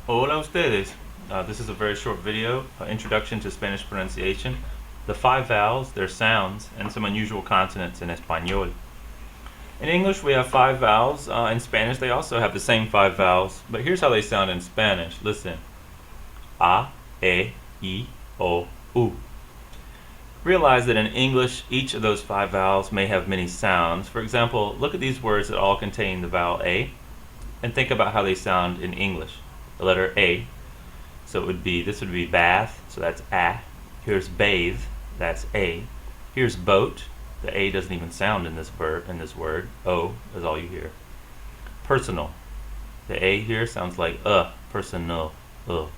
Hola ustedes. This is a very short video, introduction to Spanish pronunciation, the 5 vowels, their sounds, and some unusual consonants in Espanol. In English we have 5 vowels. In Spanish they also have the same 5 vowels, but here's how they sound in Spanish. Listen. A, E, I, O, U. Realize that in English each of those 5 vowels may have many sounds. For example, look at these words that all contain the vowel A and think about how they sound in English. The letter A. So this would be bath, so that's A. Here's bathe, that's A. Here's boat. The A doesn't even sound in this word. O is all you hear. Personal. The A here sounds like personal. So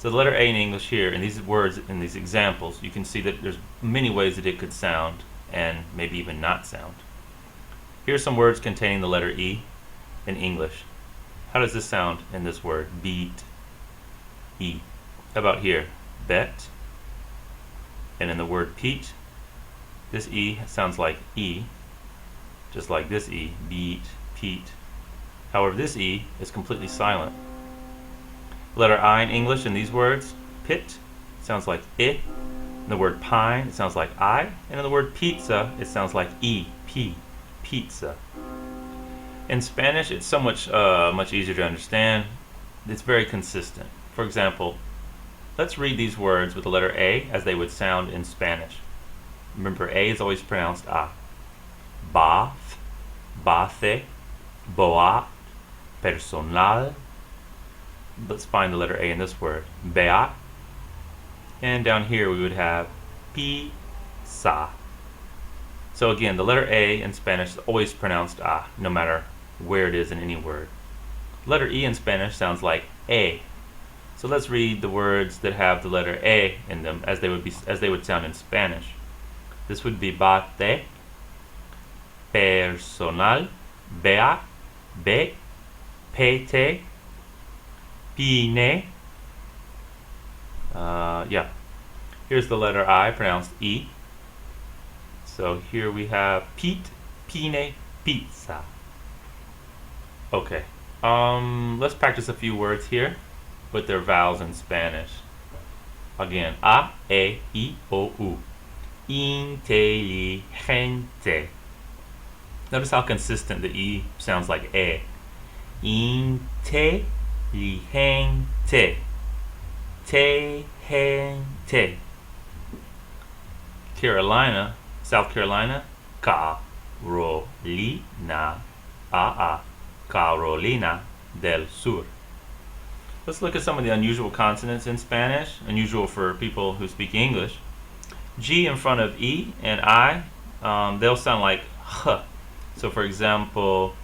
the letter A in English here, in these words, in these examples, you can see that there's many ways that it could sound and maybe even not sound. Here's some words containing the letter E in English. How does this sound in this word? Beat. E. How about here? Bet. And in the word peat, this E sounds like E, just like this E. Beat, peat. However, this E is completely silent. The letter I in English in these words, pit, sounds like I. In the word pine, it sounds like I. And in the word pizza, it sounds like E, P, pizza. In Spanish, it's so much easier to understand. It's very consistent. For example, let's read these words with the letter A as they would sound in Spanish. Remember, A is always pronounced A. Bath, bathe, boat, personal. Let's find the letter A in this word. Beat. And down here we would have pizza. So again, the letter A in Spanish is always pronounced A, no matter where it is in any word. Letter E in Spanish sounds like A. So let's read the words that have the letter A in them as they would sound in Spanish. This would be bate, personal, beat, be, pete, pine. Here's the letter I pronounced E. So here we have Pete, Pine, Pizza. Okay, let's practice a few words here with their vowels in Spanish. Again, A, E, I, O, U. Inteligente. Notice how consistent the E sounds like E. Inteligente. Te-gente. Carolina, South Carolina, Carolina, Carolina del Sur. Let's look at some of the unusual consonants in Spanish, unusual for people who speak English. G in front of E and I, they'll sound like H. So for example,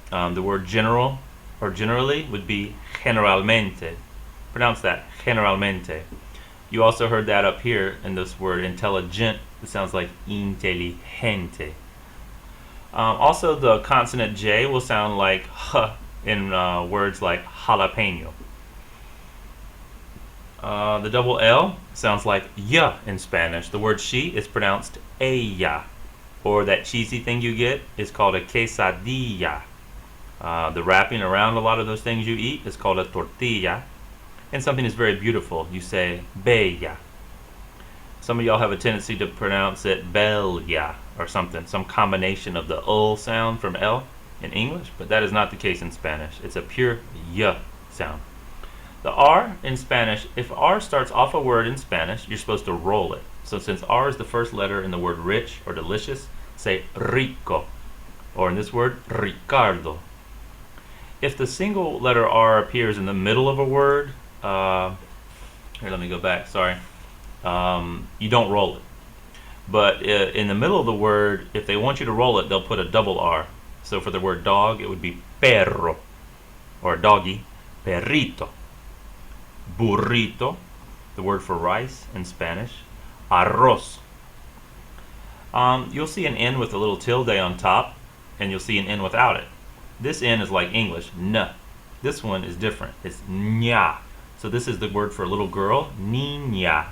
the word general or generally would be generalmente. Pronounce that, generalmente. You also heard that up here in this word intelligent. It sounds like inteligente. Also, the consonant J will sound like H in words like jalapeno. The double L sounds like Y in Spanish. The word she is pronounced ella. Or that cheesy thing you get is called a quesadilla. The wrapping around a lot of those things you eat is called a tortilla. And something is very beautiful, you say bella. Some of y'all have a tendency to pronounce it bella or something, some combination of the ul sound from L in English, but that is not the case in Spanish. It's a pure y sound. The R in Spanish, if R starts off a word in Spanish, you're supposed to roll it. So since R is the first letter in the word rich or delicious, say rico, or in this word, Ricardo. If the single letter R appears in the middle of a word, here, let me go back, sorry. You don't roll it. But in the middle of the word, if they want you to roll it, they'll put a double R. So for the word dog, it would be perro, or doggy, perrito. Burrito, the word for rice in Spanish, arroz. You'll see an N with a little tilde on top, and you'll see an N without it. This N is like English, N. This one is different. It's ña. So this is the word for a little girl, niña.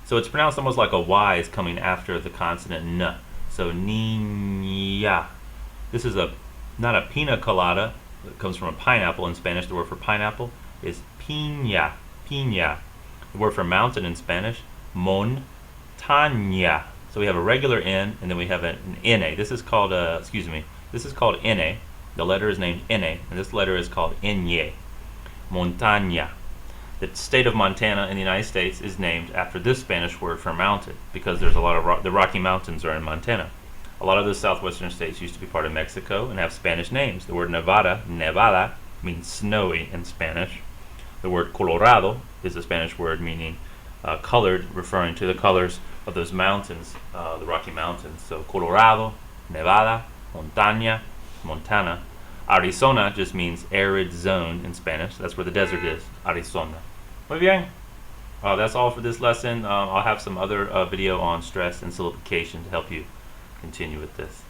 So it's pronounced almost like a Y is coming after the consonant N. So niña. This is not a pina colada. It comes from a pineapple in Spanish, the word for pineapple. is piña, piña. The word for mountain in Spanish, montaña. So we have a regular N, and then we have an NA. This is called, this is called NA. The letter is named NA, and this letter is called NY, montaña. The state of Montana in the United States is named after this Spanish word for mountain because there's a lot of the Rocky Mountains are in Montana. A lot of the southwestern states used to be part of Mexico and have Spanish names. The word Nevada, nevada, means snowy in Spanish. The word Colorado is a Spanish word meaning colored, referring to the colors of those mountains, the Rocky Mountains. So Colorado, Nevada, Montaña, Montana. Arizona just means arid zone in Spanish. That's where the desert is, Arizona. Muy bien. That's all for this lesson. I'll have some other video on stress and syllabification to help you continue with this.